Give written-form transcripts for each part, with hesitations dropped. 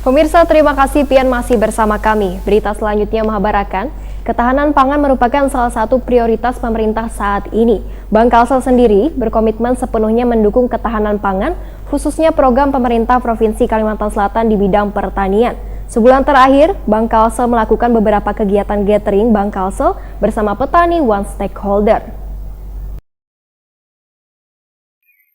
Pemirsa, terima kasih Pian masih bersama kami. Berita selanjutnya mengabarkan, ketahanan pangan merupakan salah satu prioritas pemerintah saat ini. Bank Kalsel sendiri berkomitmen sepenuhnya mendukung ketahanan pangan, khususnya program pemerintah Provinsi Kalimantan Selatan di bidang pertanian. Sebulan terakhir, Bank Kalsel melakukan beberapa kegiatan gathering Bank Kalsel bersama petani one stakeholder.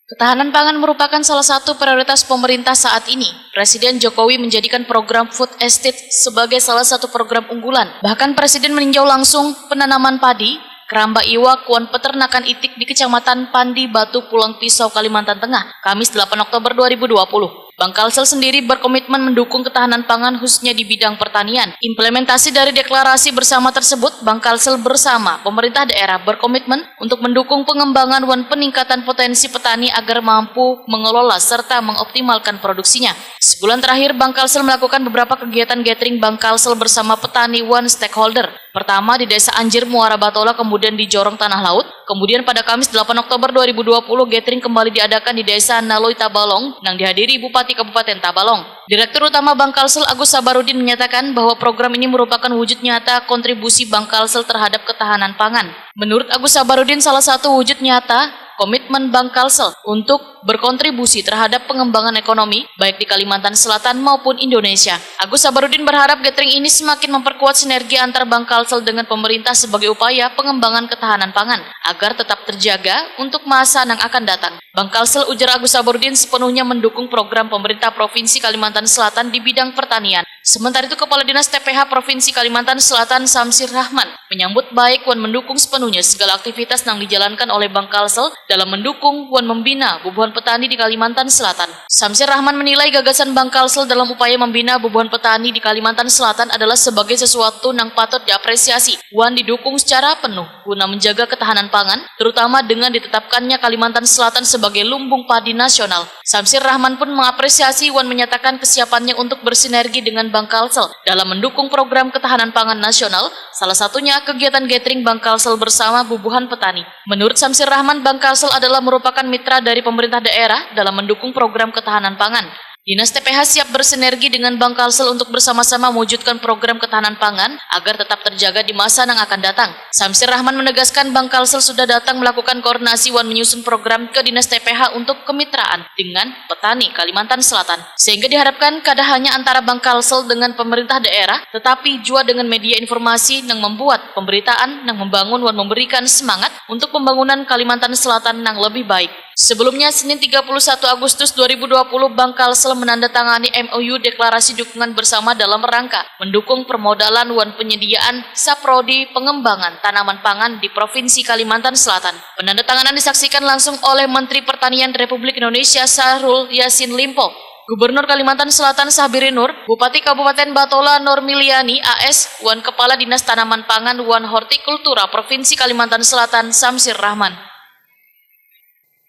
Ketahanan pangan merupakan salah satu prioritas pemerintah saat ini. Presiden Jokowi menjadikan program Food Estate sebagai salah satu program unggulan. Bahkan Presiden meninjau langsung penanaman padi, keramba iwak, wan peternakan itik di Kecamatan Pandi, Batu, Pulang Pisau, Kalimantan Tengah, Kamis 8 Oktober 2020. Bank Kalsel sendiri berkomitmen mendukung ketahanan pangan khususnya di bidang pertanian. Implementasi dari deklarasi bersama tersebut, Bank Kalsel bersama pemerintah daerah berkomitmen untuk mendukung pengembangan dan peningkatan potensi petani agar mampu mengelola serta mengoptimalkan produksinya. Sebulan terakhir, Bank Kalsel melakukan beberapa kegiatan gathering Bank Kalsel bersama petani one stakeholder. Pertama di Desa Anjir, Muara Batola, kemudian di Jorong Tanah Laut. Kemudian pada Kamis 8 Oktober 2020, gathering kembali diadakan di Desa Naloi Tabalong yang dihadiri Bupati Kabupaten Tabalong. Direktur Utama Bank Kalsel Agus Sabarudin menyatakan bahwa program ini merupakan wujud nyata kontribusi Bank Kalsel terhadap ketahanan pangan. Menurut Agus Sabarudin, salah satu wujud nyata komitmen Bank Kalsel untuk berkontribusi terhadap pengembangan ekonomi baik di Kalimantan Selatan maupun Indonesia. Agus Sabarudin berharap gathering ini semakin memperkuat sinergi antar Bank Kalsel dengan pemerintah sebagai upaya pengembangan ketahanan pangan agar tetap terjaga untuk masa yang akan datang. Bank Kalsel, ujar Agus Sabarudin, sepenuhnya mendukung program pemerintah Provinsi Kalimantan Selatan di bidang pertanian. Sementara itu, Kepala Dinas TPH Provinsi Kalimantan Selatan Samsir Rahman menyambut baik dan mendukung sepenuhnya segala aktivitas yang dijalankan oleh Bank Kalsel dalam mendukung dan membina bubuhan petani di Kalimantan Selatan. Samsir Rahman menilai gagasan Bank Kalsel dalam upaya membina bubuhan petani di Kalimantan Selatan adalah sebagai sesuatu yang patut diapresiasi dan didukung secara penuh guna menjaga ketahanan pangan, terutama dengan ditetapkannya Kalimantan Selatan sebagai lumbung padi nasional. Samsir Rahman pun mengapresiasi dan menyatakan kesiapannya untuk bersinergi dengan Bank Kalsel dalam mendukung program ketahanan pangan nasional, salah satunya kegiatan gathering Bank Kalsel bersama bubuhan petani. Menurut Samsir Rahman, Bank Kalsel adalah merupakan mitra dari pemerintah daerah dalam mendukung program ketahanan pangan. Dinas TPH siap bersinergi dengan Bank Kalsel untuk bersama-sama mewujudkan program ketahanan pangan agar tetap terjaga di masa yang akan datang. Samsir Rahman menegaskan Bank Kalsel sudah datang melakukan koordinasi dan menyusun program ke Dinas TPH untuk kemitraan dengan petani Kalimantan Selatan. Sehingga diharapkan kada hanya antara Bank Kalsel dengan pemerintah daerah, tetapi juga dengan media informasi yang membuat pemberitaan yang membangun dan memberikan semangat untuk pembangunan Kalimantan Selatan yang lebih baik. Sebelumnya, Senin 31 Agustus 2020, Bank Kalsel menandatangani MOU deklarasi dukungan bersama dalam rangka mendukung permodalan dan penyediaan saprodi pengembangan tanaman pangan di Provinsi Kalimantan Selatan. Penandatanganan disaksikan langsung oleh Menteri Pertanian Republik Indonesia Syahrul Yassin Limpo, Gubernur Kalimantan Selatan Sabiri Nur, Bupati Kabupaten Batola Normiliani AS, dan Kepala Dinas Tanaman Pangan dan Hortikultura Provinsi Kalimantan Selatan Samsir Rahman.